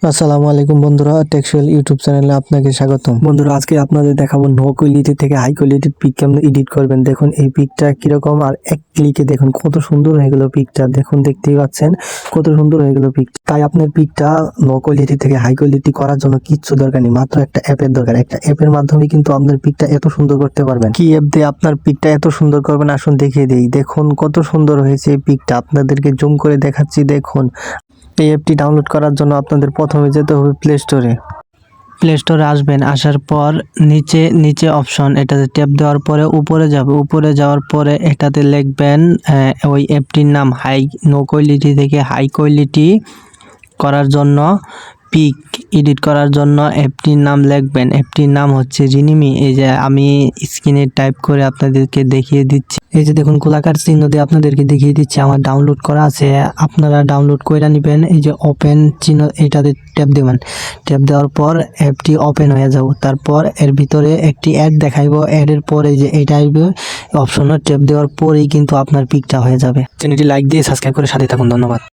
আসসালামু আলাইকুম বন্ধুরা, টেক্সচুয়াল ইউটিউব চ্যানেলে আপনাকে স্বাগতম। বন্ধুরা, আজকে আপনাদের দেখাবো লো কোয়ালিটি থেকে হাই কোয়ালিটির পিক কেমন এডিট করবেন। দেখুন এই পিকটা কিরকম, আর এক ক্লিকে দেখুন কত সুন্দর হয়ে গেল পিকটা। দেখুন, দেখতেই পাচ্ছেন কত সুন্দর হয়ে গেল পিকটা। তাই আপনার পিকটা লো কোয়ালিটি থেকে হাই কোয়ালিটি করার জন্য কিচ্ছু দরকার নেই, মাত্র একটা অ্যাপের দরকার। একটা অ্যাপের মাধ্যমে কিন্তু আপনার পিকটা এত সুন্দর করতে পারবেন। কি অ্যাপ দিয়ে আপনার পিকটা এত সুন্দর করবেন আসুন দেখিয়ে দিই। দেখুন কত সুন্দর হয়েছে এই পিকটা, আপনাদেরকে জুম করে দেখাচ্ছি। দেখুন, এই অ্যাপটি ডাউনলোড করার জন্য আপনাদের প্রথমে যেতে হবে প্লে স্টোরে আসবেন। আসার পর নিচে নিচে অপশন, এটাতে ট্যাপ দেওয়ার পরে উপরে যাবে। উপরে যাওয়ার পরে এটাতে লিখবেন ওই অ্যাপটির নাম লো কোয়ালিটি থেকে হাই কোয়ালিটি করার জন্য, পিক এডিট করার জন্য অ্যাপটির নাম লিখবেন। অ্যাপটির নাম হচ্ছে রিনিমি। এই যে আমি স্ক্রিনে টাইপ করে আপনাদেরকে দেখিয়ে দিচ্ছি। এই যে দেখুন, গোলাকার চিহ্ন দিয়ে আপনাদেরকে দেখিয়ে দিচ্ছি। আমার ডাউনলোড করা আছে, আপনারা ডাউনলোড করে নেবেন। এই যে ওপেন চিহ্ন, এটাতে ট্যাপ দেবেন। ট্যাপ দেওয়ার পর অ্যাপটি ওপেন হয়ে যাবে। তারপর এর ভিতরে একটি অ্যাড দেখাইব। অ্যাডের পরে যে এটা আসবে অপশনে ট্যাপ দেওয়ার পরেই কিন্তু আপনার পিকটা হয়ে যাবে। চ্যানেলটি লাইক দিয়ে সাবস্ক্রাইব করে সাথে থাকুন। ধন্যবাদ।